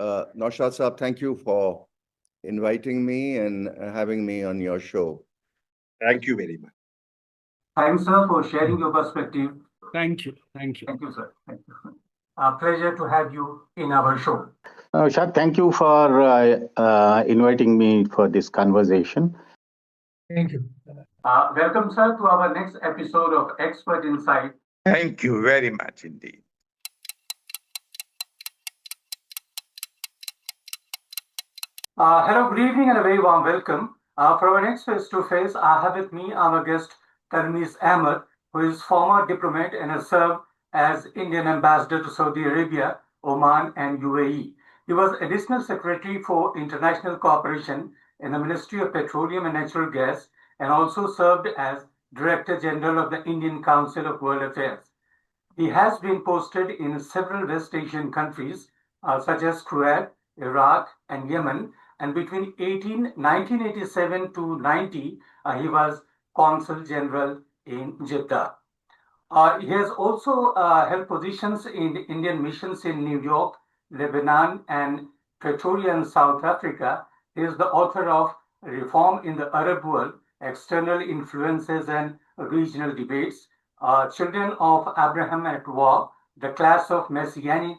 Naushad Saab, thank you for inviting me and having me on your show. Thank you very much. Thanks, sir, for sharing your perspective. Thank you. Thank you. Thank you, sir. Thank you. Pleasure to have you in our show. Shah, thank you for inviting me for this conversation. Thank you. Welcome, sir, to our next episode of Expert Insight. Thank you very much indeed. Hello, good evening, and a very warm welcome. For our next face-to-face, I have with me our guest, Talmiz Ahmad, who is former diplomat and has served as Indian ambassador to Saudi Arabia, Oman, and UAE. He was Additional Secretary for International Cooperation in the Ministry of Petroleum and Natural Gas, and also served as Director General of the Indian Council of World Affairs. He has been posted in several West Asian countries, such as Kuwait, Iraq, and Yemen, and between 1987 to 90, he was Consul General in Jeddah. He has also held positions in Indian missions in New York, Lebanon, and Pretoria in South Africa. He is the author of Reform in the Arab World, External Influences and Regional Debates, Children of Abraham at War, The Clash of Messianic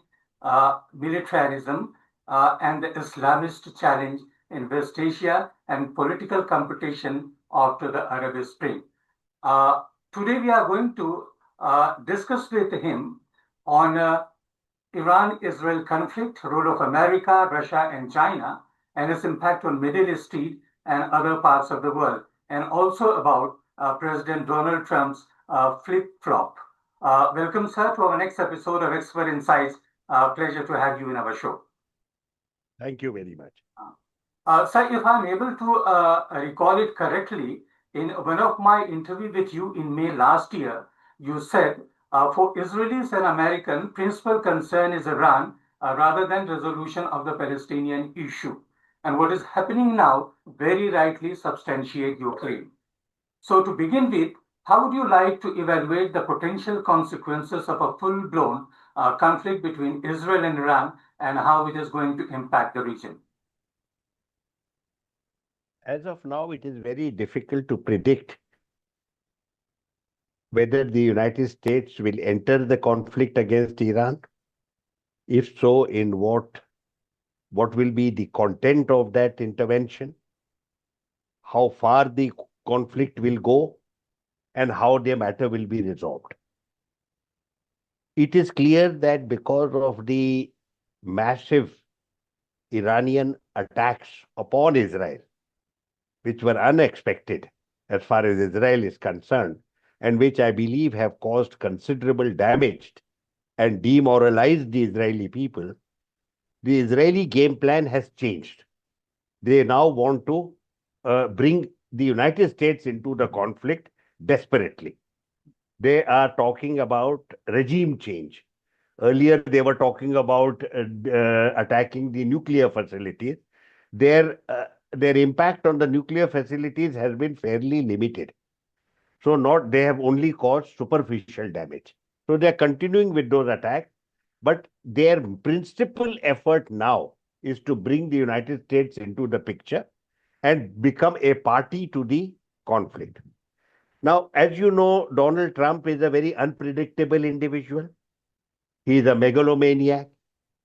Militarism, and the Islamist Challenge in West Asia and Political Competition after the Arab Spring. Today we are going to discuss with him on Iran-Israel conflict, role of America, Russia, and China, and its impact on Middle East and other parts of the world, and also about President Donald Trump's flip-flop. Welcome, sir, to our next episode of Expert Insights. Pleasure to have you in our show. Thank you very much. Sir, if I'm able to recall it correctly, in one of my interviews with you in May last year, you said, for Israelis and Americans, principal concern is Iran rather than resolution of the Palestinian issue. And what is happening now very rightly substantiate your claim. So to begin with, how would you like to evaluate the potential consequences of a full-blown conflict between Israel and Iran and how it is going to impact the region? As of now, it is very difficult to predict whether the United States will enter the conflict against Iran. If so, in what will be the content of that intervention, how far the conflict will go, and how the matter will be resolved. It is clear that because of the massive Iranian attacks upon Israel, which were unexpected as far as Israel is concerned, and which I believe have caused considerable damage and demoralized the Israeli people, the Israeli game plan has changed. They now want to bring the United States into the conflict desperately. They are talking about regime change. Earlier, they were talking about attacking the nuclear facilities. Their impact on the nuclear facilities has been fairly limited. So they have only caused superficial damage. So they are continuing with those attacks, but their principal effort now is to bring the United States into the picture and become a party to the conflict. Now, as you know, Donald Trump is a very unpredictable individual. He is a megalomaniac.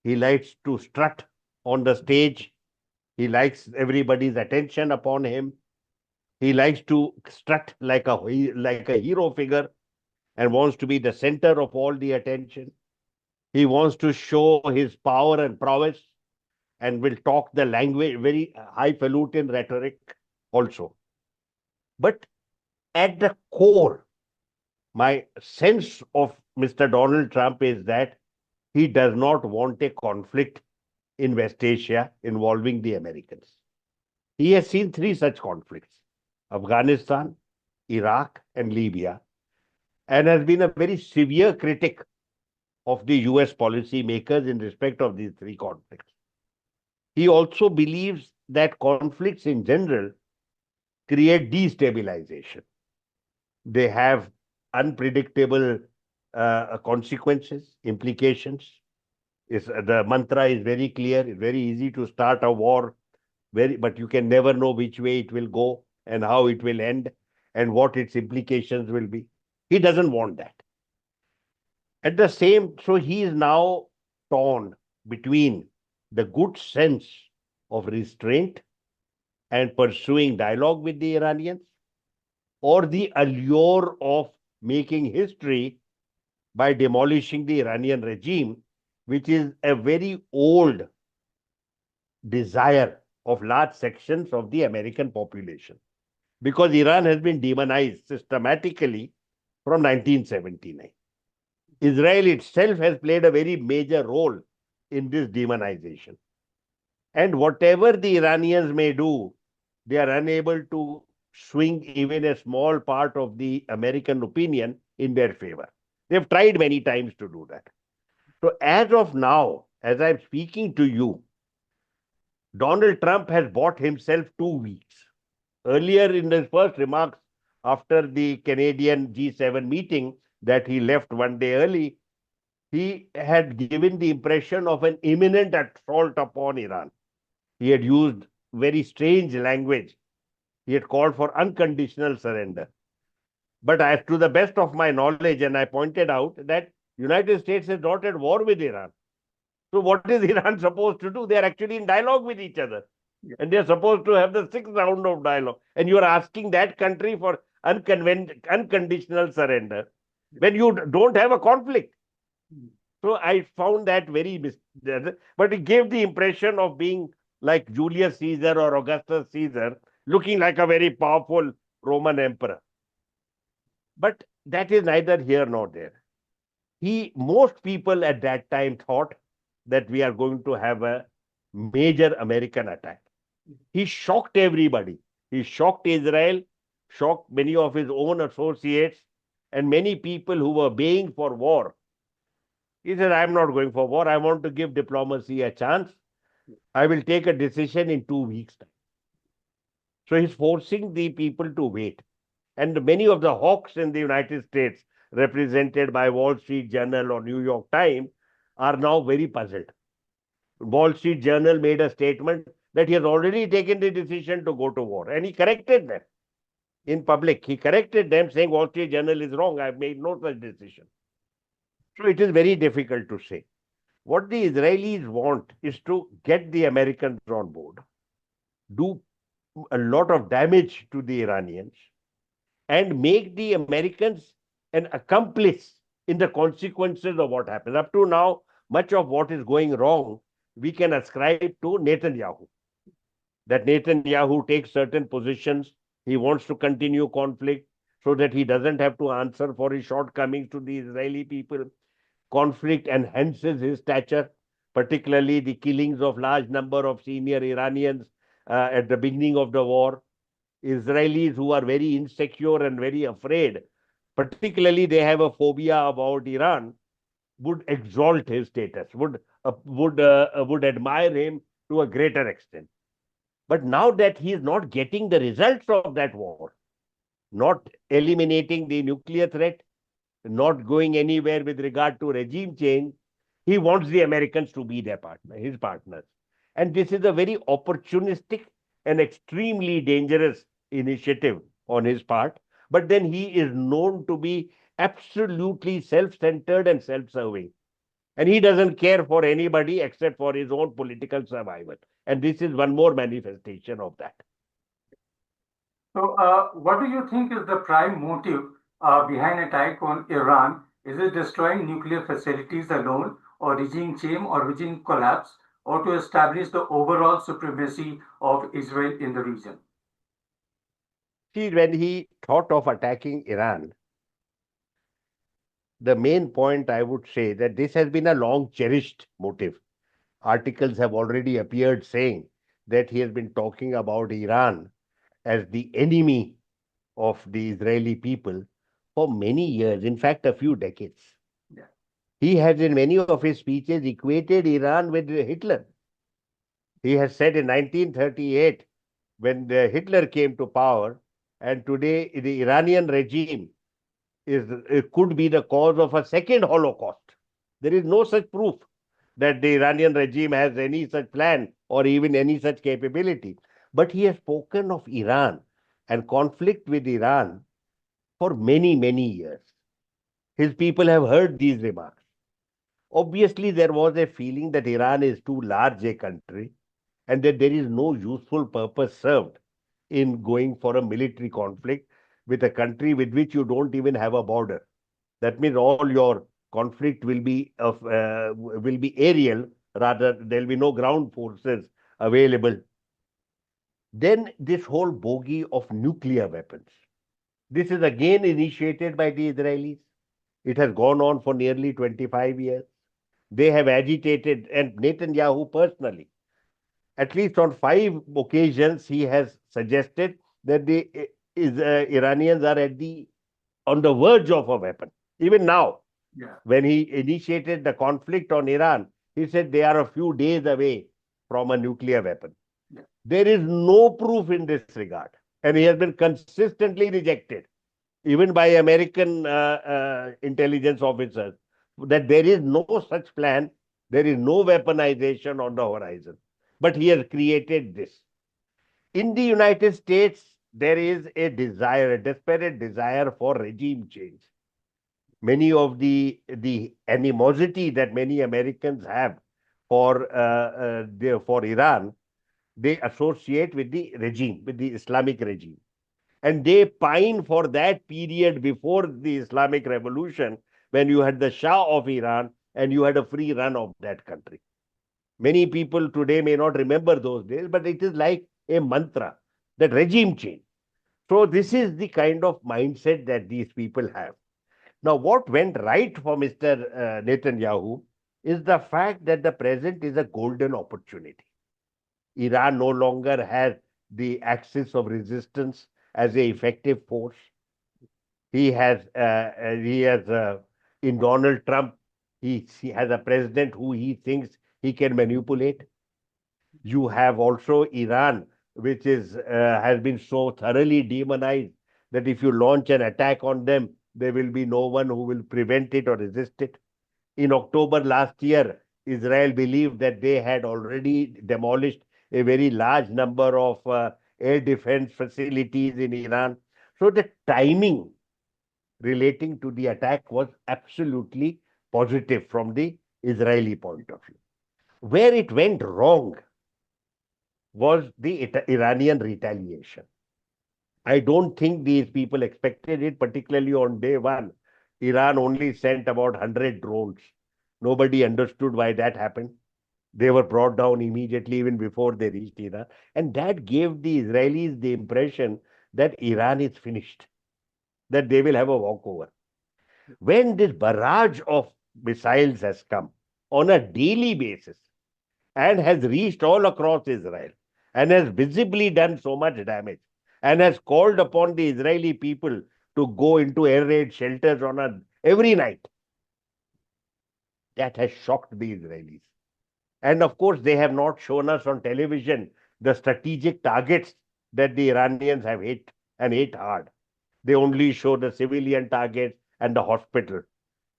He likes to strut on the stage. He likes everybody's attention upon him. He likes to strut like a hero figure and wants to be the center of all the attention. He wants to show his power and prowess and will talk the language, very highfalutin rhetoric also. But at the core, my sense of Mr. Donald Trump is that he does not want a conflict in West Asia involving the Americans. He has seen 3 such conflicts: Afghanistan, Iraq, and Libya, and has been a very severe critic of the US policy makers in respect of these 3 conflicts. He also believes that conflicts in general create destabilization. They have unpredictable consequences, implications. The mantra is very clear. It's very easy to start a war, but you can never know which way it will go and how it will end and what its implications will be. He doesn't want that. At the same, so he is now torn between the good sense of restraint and pursuing dialogue with the Iranians, or the allure of making history by demolishing the Iranian regime, which is a very old desire of large sections of the American population. Because Iran has been demonized systematically from 1979. Israel itself has played a very major role in this demonization. And whatever the Iranians may do, they are unable to swing even a small part of the American opinion in their favor. They've tried many times to do that. So as of now, as I'm speaking to you, Donald Trump has bought himself 2 weeks. Earlier in his first remarks after the Canadian G7 meeting that he left one day early, he had given the impression of an imminent assault upon Iran. He had used very strange language. He had called for unconditional surrender. But as to the best of my knowledge, and I pointed out that United States is not at war with Iran. So what is Iran supposed to do? They are actually in dialogue with each other. And they are supposed to have the sixth round of dialogue. And you are asking that country for unconditional surrender when you don't have a conflict. So I found that very, but it gave the impression of being like Julius Caesar or Augustus Caesar, looking like a very powerful Roman emperor. But that is neither here nor there. Most people at that time thought that we are going to have a major American attack. He shocked everybody. He shocked Israel, shocked many of his own associates, and many people who were baying for war. He said, I'm not going for war. I want to give diplomacy a chance. I will take a decision in 2 weeks' time. So he's forcing the people to wait. And many of the hawks in the United States, represented by Wall Street Journal or New York Times, are now very puzzled. Wall Street Journal made a statement that he has already taken the decision to go to war. And he corrected them in public. He corrected them saying Wall Street Journal is wrong. I've made no such decision. So it is very difficult to say. What the Israelis want is to get the Americans on board, do a lot of damage to the Iranians, and make the Americans an accomplice in the consequences of what happens. Up to now, much of what is going wrong, we can ascribe to Netanyahu. That Netanyahu takes certain positions. He wants to continue conflict so that he doesn't have to answer for his shortcomings to the Israeli people. Conflict enhances his stature, particularly the killings of large number of senior Iranians at the beginning of the war. Israelis who are very insecure and very afraid, particularly they have a phobia about Iran, would exalt his status, would admire him to a greater extent. But now that he is not getting the results of that war, not eliminating the nuclear threat, not going anywhere with regard to regime change, he wants the Americans to be their partner, his partners. And this is a very opportunistic and extremely dangerous initiative on his part. But then he is known to be absolutely self-centered and self-serving. And he doesn't care for anybody except for his own political survival. And this is one more manifestation of that. So what do you think is the prime motive behind attack on Iran? Is it destroying nuclear facilities alone, or regime change, or regime collapse, or to establish the overall supremacy of Israel in the region? See, when he thought of attacking Iran, the main point I would say that this has been a long cherished motive. Articles have already appeared saying that he has been talking about Iran as the enemy of the Israeli people for many years, in fact, a few decades. Yeah. He has in many of his speeches equated Iran with Hitler. He has said in 1938, when Hitler came to power, and today the Iranian regime could be the cause of a second Holocaust. There is no such proof. that the Iranian regime has any such plan or even any such capability. But he has spoken of Iran and conflict with Iran for many, many years. His people have heard these remarks. Obviously, there was a feeling that Iran is too large a country and that there is no useful purpose served in going for a military conflict with a country with which you don't even have a border. That means all your conflict will be aerial, rather there will be no ground forces available. Then this whole bogey of nuclear weapons. This is again initiated by the Israelis. It has gone on for nearly 25 years. They have agitated, and Netanyahu personally, at least on 5 occasions, he has suggested that the Iranians are on the verge of a weapon. Even now, when he initiated the conflict on Iran, he said they are a few days away from a nuclear weapon. There is no proof in this regard, and he has been consistently rejected, even by American intelligence officers, that there is no such plan, there is no weaponization on the horizon. But he has created this. In the United States, there is a desire, a desperate desire for regime change. Many of the animosity that many Americans have for Iran, they associate with the regime, with the Islamic regime. And they pine for that period before the Islamic Revolution, when you had the Shah of Iran and you had a free run of that country. Many people today may not remember those days, but it is like a mantra, that regime change. So this is the kind of mindset that these people have. Now, what went right for Mr. Netanyahu is the fact that the present is a golden opportunity. Iran no longer has the axis of resistance as an effective force. He has in Donald Trump, he has a president who he thinks he can manipulate. You have also Iran, which has been so thoroughly demonized that if you launch an attack on them, there will be no one who will prevent it or resist it. In October last year, Israel believed that they had already demolished a very large number of air defense facilities in Iran. So the timing relating to the attack was absolutely positive from the Israeli point of view. Where it went wrong was the Iranian retaliation. I don't think these people expected it, particularly on day one. Iran only sent about 100 drones. Nobody understood why that happened. They were brought down immediately, even before they reached Iran. And that gave the Israelis the impression that Iran is finished, that they will have a walkover. When this barrage of missiles has come on a daily basis and has reached all across Israel and has visibly done so much damage and has called upon the Israeli people to go into air raid shelters every night, that has shocked the Israelis. And of course, they have not shown us on television the strategic targets that the Iranians have hit and hit hard. They only show the civilian targets and the hospital.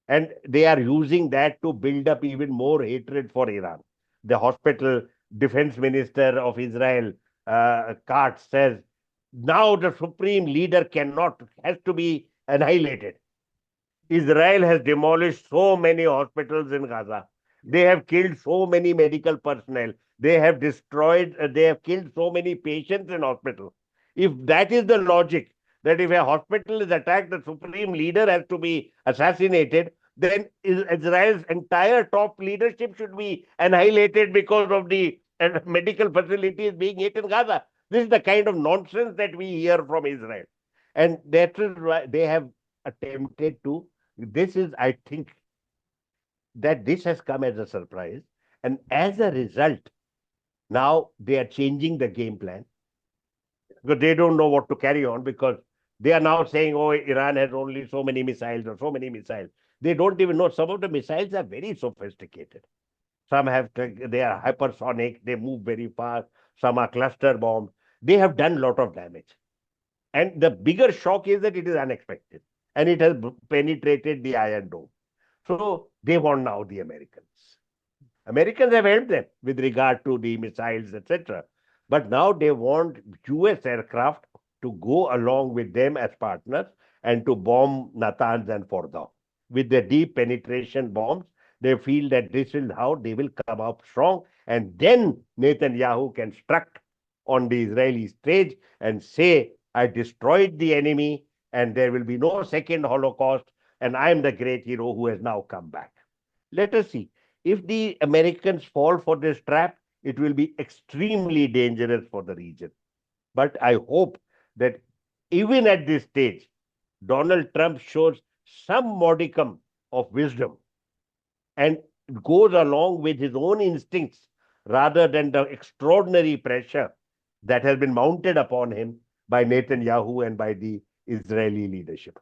And they are using that to build up even more hatred for Iran. The hospital defense minister of Israel, Katz, says, now the supreme leader has to be annihilated. Israel has demolished so many hospitals in Gaza. They have killed so many medical personnel. They have killed so many patients in hospitals. If that is the logic, that if a hospital is attacked, the supreme leader has to be assassinated, then Israel's entire top leadership should be annihilated because of the medical facilities being hit in Gaza. This is the kind of nonsense that we hear from Israel. And that is why they have attempted to. This is, I think, that this has come as a surprise. And as a result, now they are changing the game plan because they don't know what to carry on, because they are now saying, oh, Iran has only so many missiles or so many missiles. They don't even know. Some of the missiles are very sophisticated. They are hypersonic, they move very fast. Some are cluster bombs. They have done a lot of damage. And the bigger shock is that it is unexpected and it has penetrated the Iron Dome. So they want now the Americans. Americans have helped them with regard to the missiles, etc. But now they want US aircraft to go along with them as partners and to bomb Natanz and Fordow. With the deep penetration bombs, they feel that this is how they will come up strong. And then Netanyahu can strut on the Israeli stage and say, I destroyed the enemy and there will be no second Holocaust and I am the great hero who has now come back. Let us see. If the Americans fall for this trap, it will be extremely dangerous for the region. But I hope that even at this stage, Donald Trump shows some modicum of wisdom and goes along with his own instincts rather than the extraordinary pressure that has been mounted upon him by Netanyahu and by the Israeli leadership.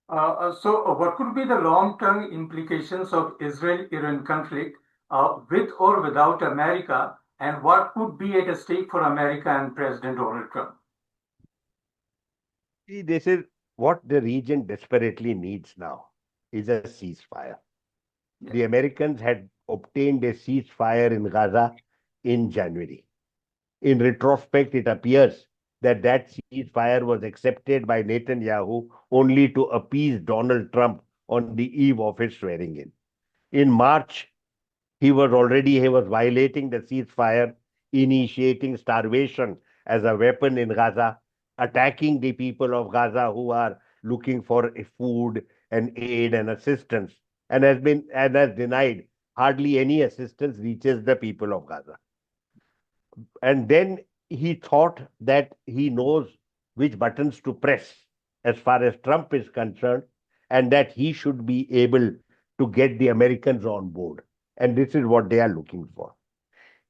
So, what could be the long-term implications of Israel-Iran conflict with or without America, and what could be at stake for America and President Donald Trump? See, this is what the region desperately needs now, is a ceasefire. Yeah. The Americans had obtained a ceasefire in Gaza in January. In retrospect, it appears that that ceasefire was accepted by Netanyahu only to appease Donald Trump on the eve of his swearing in. In March, he was violating the ceasefire, initiating starvation as a weapon in Gaza, attacking the people of Gaza who are looking for food and aid and assistance, and has denied hardly any assistance reaches the people of Gaza. And then he thought that he knows which buttons to press as far as Trump is concerned, and that he should be able to get the Americans on board. And this is what they are looking for.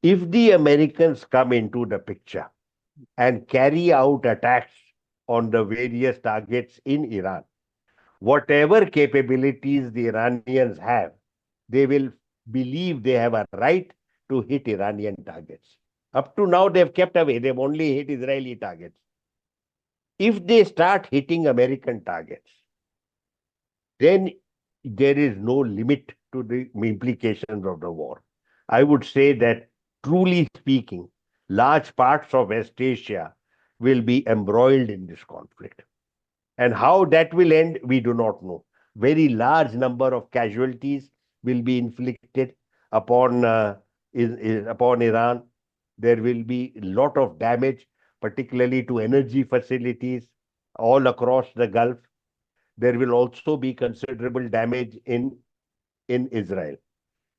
If the Americans come into the picture and carry out attacks on the various targets in Iran, whatever capabilities the Iranians have, they will believe they have a right to hit Iranian targets. Up to now, they've kept away. They've only hit Israeli targets. If they start hitting American targets, then there is no limit to the implications of the war. I would say that, truly speaking, large parts of West Asia will be embroiled in this conflict. And how that will end, we do not know. Very large number of casualties will be inflicted upon Iran. There will be a lot of damage, particularly to energy facilities all across the Gulf. There will also be considerable damage in Israel.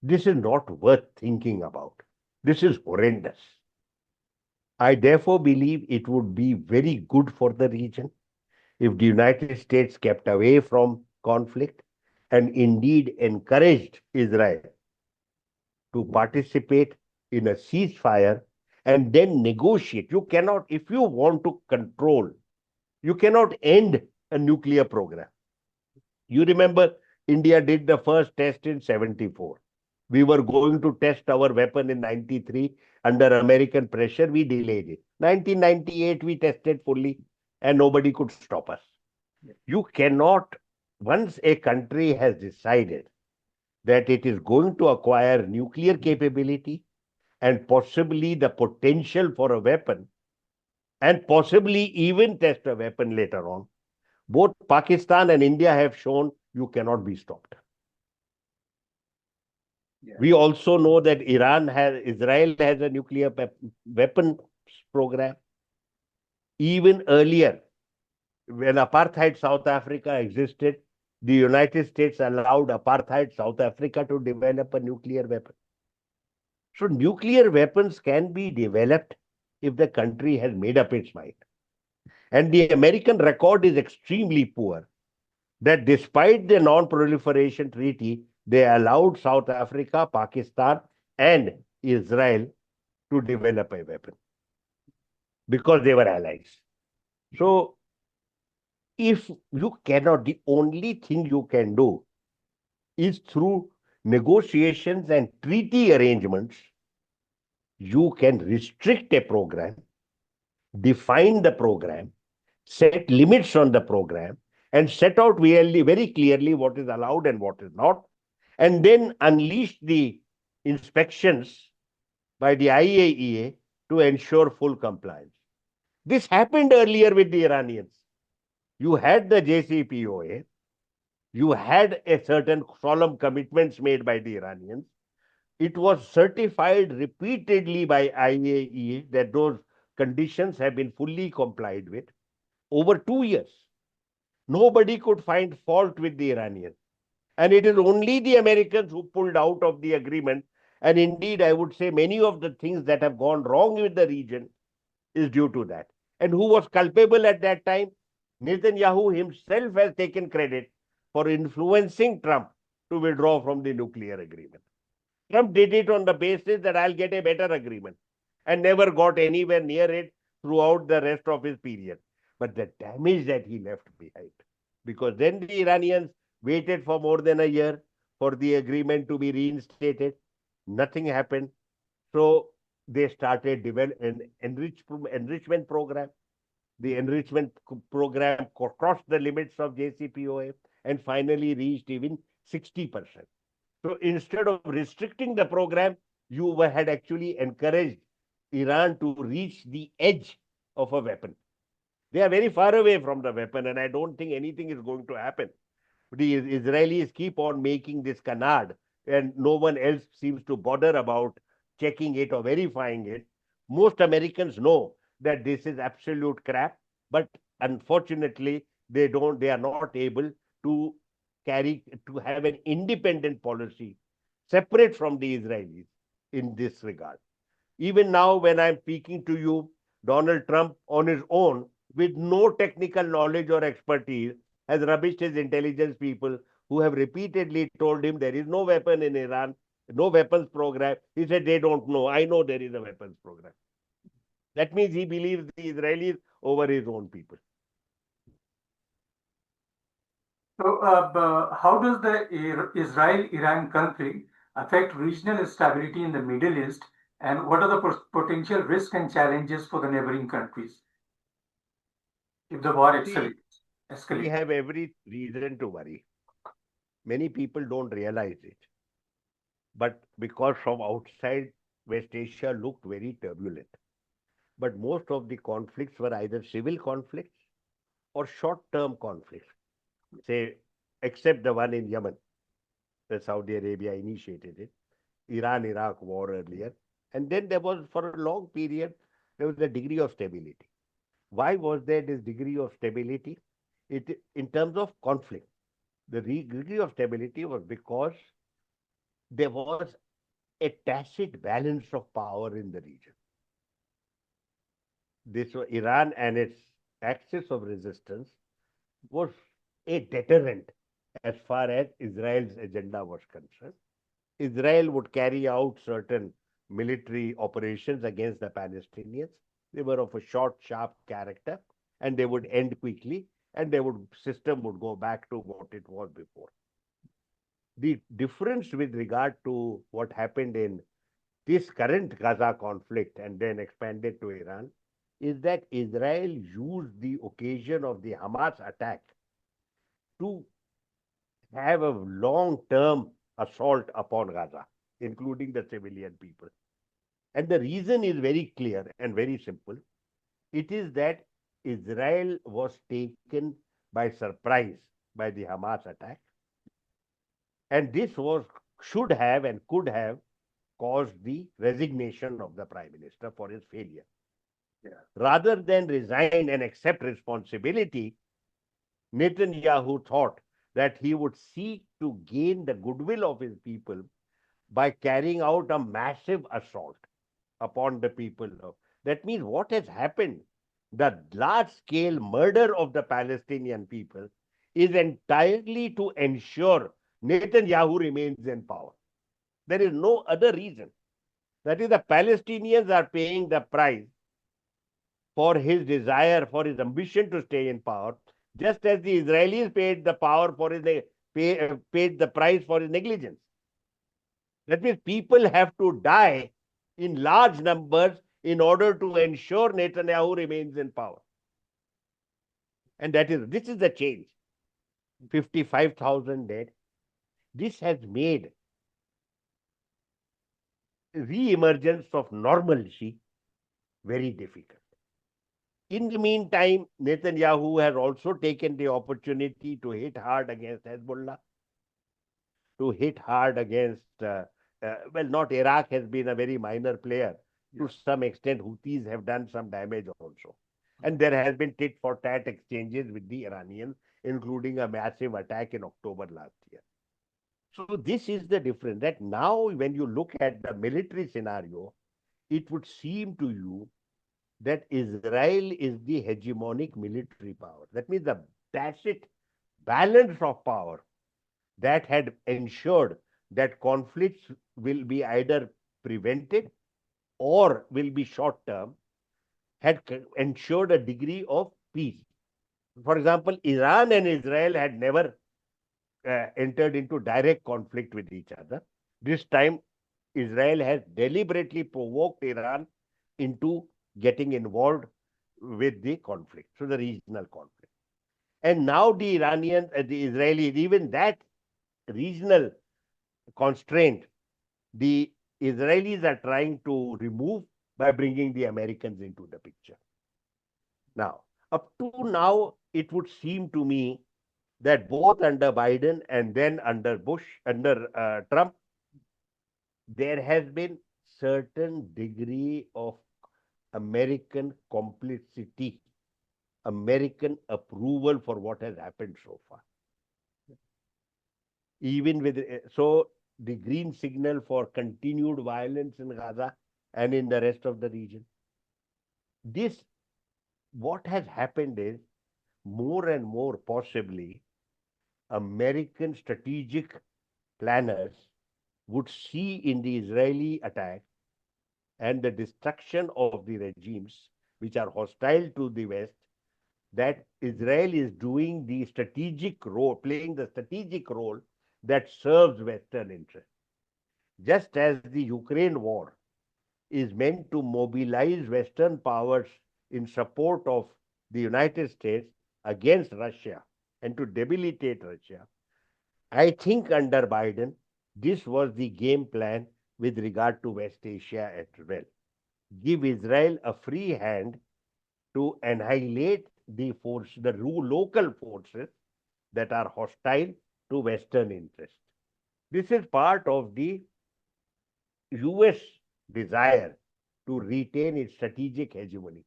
This is not worth thinking about. This is horrendous. I therefore believe it would be very good for the region if the United States kept away from conflict and indeed encouraged Israel to participate in a ceasefire and then negotiate. You cannot, if you want to control, you cannot end a nuclear program. You remember India did the first test in 74. We were going to test our weapon in 93 under American pressure. We delayed it. 1998, we tested fully and nobody could stop us. You cannot, once a country has decided that it is going to acquire nuclear capability and possibly the potential for a weapon, and possibly even test a weapon later on, both Pakistan and India have shown you cannot be stopped. Yeah. We also know that Israel has a nuclear weapons program. Even earlier, when apartheid South Africa existed, the United States allowed apartheid South Africa to develop a nuclear weapon. So nuclear weapons can be developed if the country has made up its mind. And the American record is extremely poor, that despite the non-proliferation treaty, they allowed South Africa, Pakistan, and Israel to develop a weapon because they were allies. So if you cannot, the only thing you can do is through negotiations and treaty arrangements, you can restrict a program, define the program, set limits on the program, and set out very clearly what is allowed and what is not. and then unleashed the inspections by the IAEA to ensure full compliance. This happened earlier with the Iranians. You had the JCPOA, you had a certain solemn commitments made by the Iranians. It was certified repeatedly by IAEA that those conditions have been fully complied with over 2 years. Nobody could find fault with the Iranians. And it is only the Americans who pulled out of the agreement. And indeed, I would say many of the things that have gone wrong with the region is due to that. And who was culpable at that time? Netanyahu himself has taken credit for influencing Trump to withdraw from the nuclear agreement. Trump did it on the basis that I'll get a better agreement and never got anywhere near it throughout the rest of his period. But the damage that he left behind, because then the Iranians waited for more than a year for the agreement to be reinstated. Nothing happened. So they started an enrichment program. The enrichment program crossed the limits of JCPOA and finally reached even 60%. So instead of restricting the program, you had actually encouraged Iran to reach the edge of a weapon. They are very far away from the weapon, and I don't think anything is going to happen. The Israelis keep on making this canard, and no one else seems to bother about checking it or verifying it. Most Americans know that this is absolute crap, but unfortunately, they are not able to have an independent policy separate from the Israelis in this regard. Even now, when I'm speaking to you, Donald Trump on his own, with no technical knowledge or expertise, has rubbished his intelligence people who have repeatedly told him there is no weapon in Iran, no weapons program. He said, they don't know. I know there is a weapons program. That means he believes the Israelis over his own people. So, how does the Israel-Iran conflict affect regional stability in the Middle East, and what are the potential risks and challenges for the neighboring countries if the war escalates? We have every reason to worry. Many people don't realize it. But because from outside, West Asia looked very turbulent. But most of the conflicts were either civil conflicts or short-term conflicts. Say, except the one in Yemen, where Saudi Arabia initiated it, Iran-Iraq war earlier. And then there was, for a long period, there was a degree of stability. Why was there this degree of stability? In terms of conflict, the degree of stability was because there was a tacit balance of power in the region. This was Iran and its axis of resistance was a deterrent as far as Israel's agenda was concerned. Israel would carry out certain military operations against the Palestinians. They were of a short, sharp character, and they would end quickly, and system would go back to what it was before. The difference with regard to what happened in this current Gaza conflict and then expanded to Iran is that Israel used the occasion of the Hamas attack to have a long-term assault upon Gaza, including the civilian people. And the reason is very clear and very simple. It is that Israel was taken by surprise by the Hamas attack. And this should have and could have caused the resignation of the Prime Minister for his failure. Yeah. Rather than resign and accept responsibility, Netanyahu thought that he would seek to gain the goodwill of his people by carrying out a massive assault upon the people. That means what has happened, the large-scale murder of the Palestinian people is entirely to ensure Netanyahu remains in power. There is no other reason. That is, the Palestinians are paying the price for his desire, for his ambition to stay in power, just as the Israelis paid the price for his negligence. That means people have to die in large numbers in order to ensure Netanyahu remains in power. And this is the change. 55,000 dead. this has made re-emergence of normalcy very difficult. In the meantime, Netanyahu has also taken the opportunity to hit hard against Hezbollah, to hit hard against, well, not Iraq has been a very minor player. To some extent, Houthis have done some damage also. And there has been tit for tat exchanges with the Iranians, including a massive attack in October last year. So this is the difference, that now when you look at the military scenario, it would seem to you that Israel is the hegemonic military power. That means the tacit balance of power that had ensured that conflicts will be either prevented or will be short term, had ensured a degree of peace. For example, Iran and Israel had never entered into direct conflict with each other. This time, Israel has deliberately provoked Iran into getting involved with the conflict, so the regional conflict. And now the Iranians, the Israelis, even that regional constraint, the Israelis are trying to remove by bringing the Americans into the picture. Now, up to now, it would seem to me that both under Biden and then under Trump, there has been certain degree of American complicity, American approval for what has happened so far. Even with, so the green signal for continued violence in Gaza and in the rest of the region. This, what has happened is more and more possibly American strategic planners would see in the Israeli attack and the destruction of the regimes which are hostile to the West, that Israel is doing the strategic role, playing the strategic role that serves Western interests. Just as the Ukraine war is meant to mobilize Western powers in support of the United States against Russia and to debilitate Russia, I think under Biden, this was the game plan with regard to West Asia as well. Give Israel a free hand to annihilate the local forces that are hostile to Western interests. This is part of the US desire to retain its strategic hegemony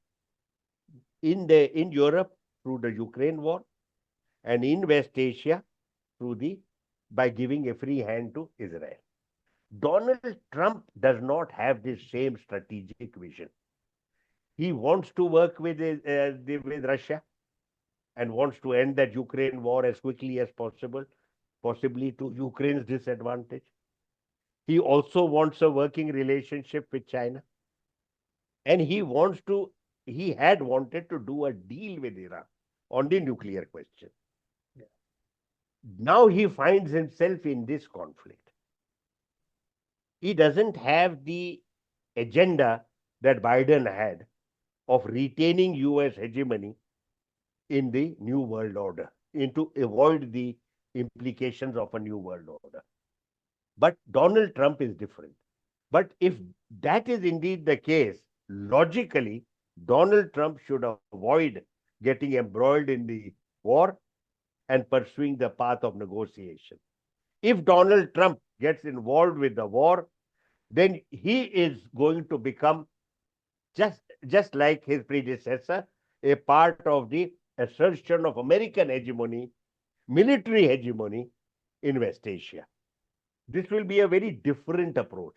in Europe through the Ukraine war, and in West Asia by giving a free hand to Israel. Donald Trump does not have the same strategic vision. He wants to work with Russia and wants to end that Ukraine war as quickly as possible, possibly to Ukraine's disadvantage. He also wants a working relationship with China. And he had wanted to do a deal with Iran on the nuclear question. Yeah. Now he finds himself in this conflict. He doesn't have the agenda that Biden had of retaining US hegemony in the New World Order, to avoid the implications of a New World Order. But Donald Trump is different. But if that is indeed the case, logically, Donald Trump should avoid getting embroiled in the war and pursuing the path of negotiation. If Donald Trump gets involved with the war, then he is going to become, just like his predecessor, a part of the assertion of American hegemony, military hegemony in West Asia. This will be a very different approach.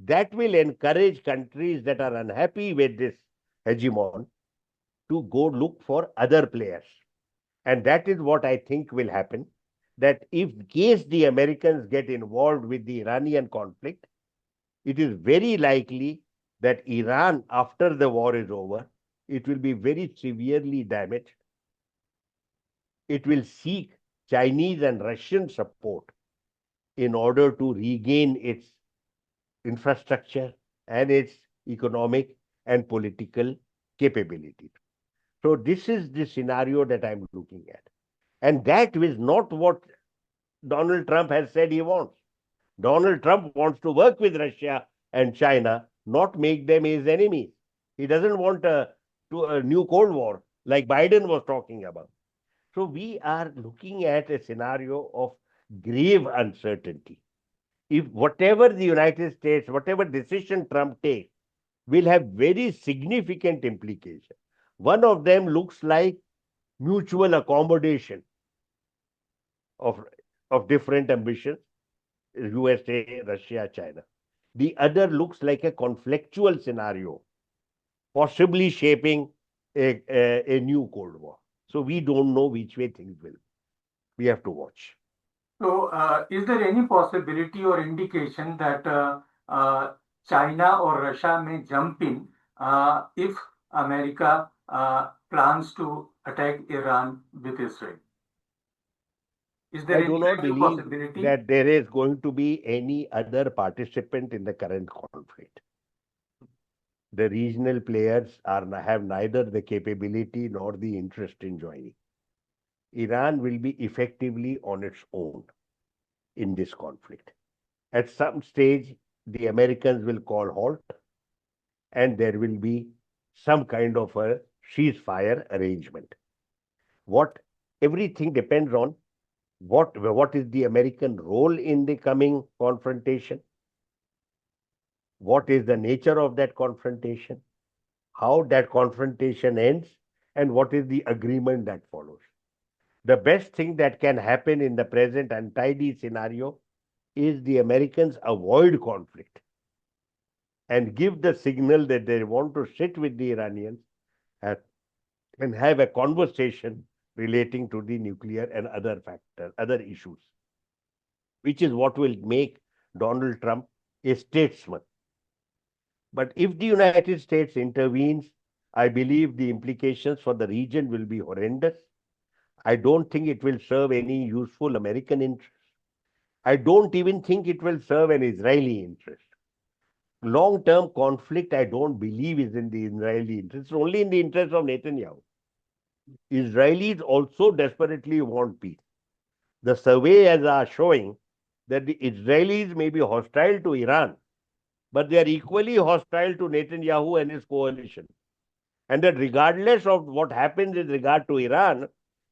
That will encourage countries that are unhappy with this hegemon to go look for other players. And that is what I think will happen, that if in case the Americans get involved with the Iranian conflict, it is very likely that Iran, after the war is over, it will be very severely damaged. It will seek Chinese and Russian support in order to regain its infrastructure and its economic and political capability. So this is the scenario that I'm looking at. And that is not what Donald Trump has said he wants. Donald Trump wants to work with Russia and China, not make them his enemies. He doesn't want a new Cold War like Biden was talking about. So we are looking at a scenario of grave uncertainty. If whatever the United States, whatever decision Trump takes, will have very significant implications. One of them looks like mutual accommodation of, of different ambitions, USA, Russia, China. The other looks like a conflictual scenario, possibly shaping a new Cold War. So we don't know which way things will. We have to watch. So, is there any possibility or indication that China or Russia may jump in if America plans to attack Iran with Israel? Is there I do any not kind of believe possibility? that there is going to be any other participant in the current conflict. The regional players have neither the capability nor the interest in joining. Iran will be effectively on its own in this conflict. At some stage, the Americans will call halt, and there will be some kind of a ceasefire arrangement. Everything depends on what is the American role in the coming confrontation, what is the nature of that confrontation, how that confrontation ends, and what is the agreement that follows. The best thing that can happen in the present untidy scenario is the Americans avoid conflict and give the signal that they want to sit with the Iranians and have a conversation relating to the nuclear and other factors, other issues, which is what will make Donald Trump a statesman. But if the United States intervenes, I believe the implications for the region will be horrendous. I don't think it will serve any useful American interest. I don't even think it will serve an Israeli interest. Long-term conflict, I don't believe is in the Israeli interest. It's only in the interest of Netanyahu. Israelis also desperately want peace. The surveys are showing that the Israelis may be hostile to Iran, but they are equally hostile to Netanyahu and his coalition. And that regardless of what happens with regard to Iran,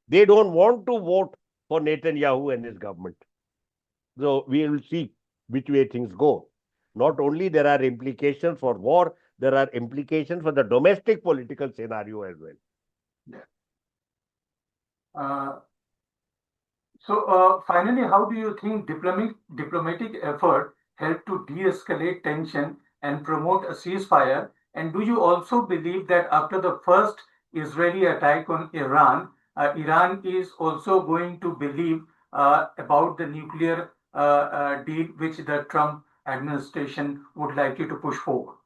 they don't want to vote for Netanyahu and his government. So we will see which way things go. Not only there are implications for war, there are implications for the domestic political scenario as well. Finally, how do you think diplomatic effort help to de-escalate tension and promote a ceasefire? And do you also believe that after the first Israeli attack on Iran, Iran is also going to believe about the nuclear deal which the Trump administration would like you to push forward?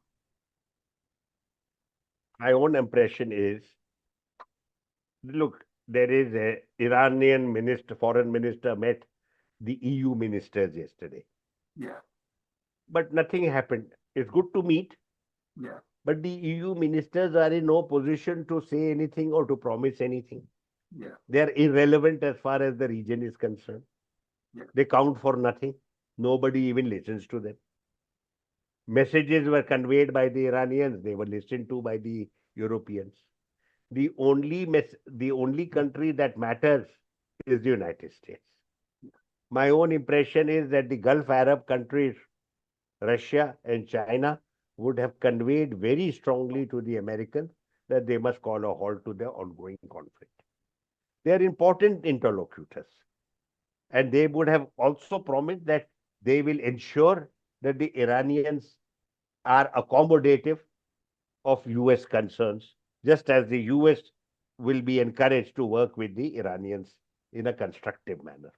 My own impression is, look, there is a Iranian foreign minister met the EU ministers yesterday. Yeah. But nothing happened. It's good to meet. Yeah. But the EU ministers are in no position to say anything or to promise anything. Yeah. They are irrelevant as far as the region is concerned. Yeah. They count for nothing. Nobody even listens to them. Messages were conveyed by the Iranians. They were listened to by the Europeans. The only country that matters is the United States. My own impression is that the Gulf Arab countries, Russia and China, would have conveyed very strongly to the Americans that they must call a halt to the ongoing conflict. They are important interlocutors. And they would have also promised that they will ensure that the Iranians are accommodative of US concerns, just as the US will be encouraged to work with the Iranians in a constructive manner.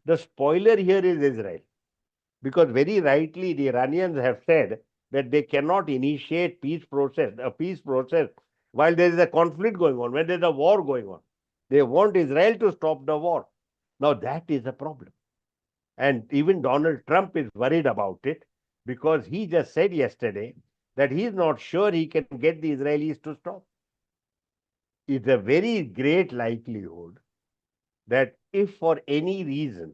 The spoiler here is Israel, because very rightly the Iranians have said that they cannot initiate a peace process while there is a conflict going on, when there is a war going on. They want Israel to stop the war. Now that is a problem. And even Donald Trump is worried about it, because he just said yesterday that he is not sure he can get the Israelis to stop. It's a very great likelihood that if for any reason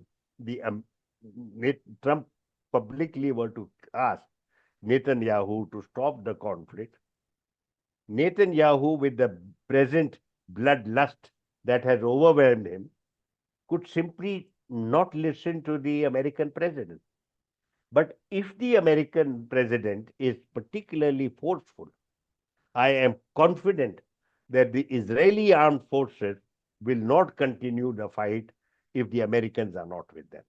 Trump publicly were to ask Netanyahu to stop the conflict, Netanyahu, with the present bloodlust that has overwhelmed him, could simply not listen to the American president. But if the American president is particularly forceful, I am confident that the Israeli armed forces will not continue the fight if the Americans are not with them.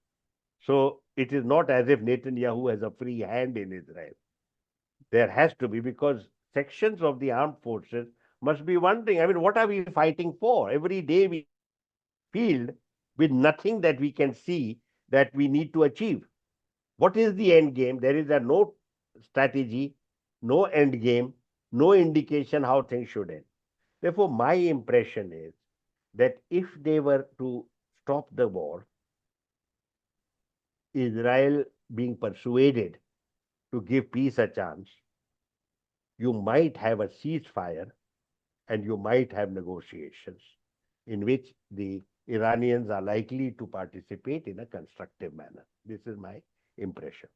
So it is not as if Netanyahu has a free hand in Israel. There has to be, because sections of the armed forces must be wondering, I mean, what are we fighting for? Every day we field with nothing that we can see that we need to achieve. What is the end game? There is no strategy, no end game, no indication how things should end. Therefore, my impression is that if they were to stop the war, Israel being persuaded to give peace a chance, you might have a ceasefire and you might have negotiations in which the Iranians are likely to participate in a constructive manner. This is my impression.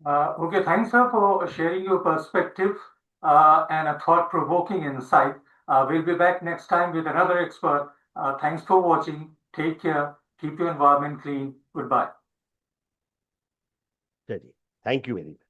Okay, thanks, sir, for sharing your perspective and a thought-provoking insight. We'll be back next time with another expert. Thanks for watching. Take care. Keep your environment clean. Goodbye. Thank you very much.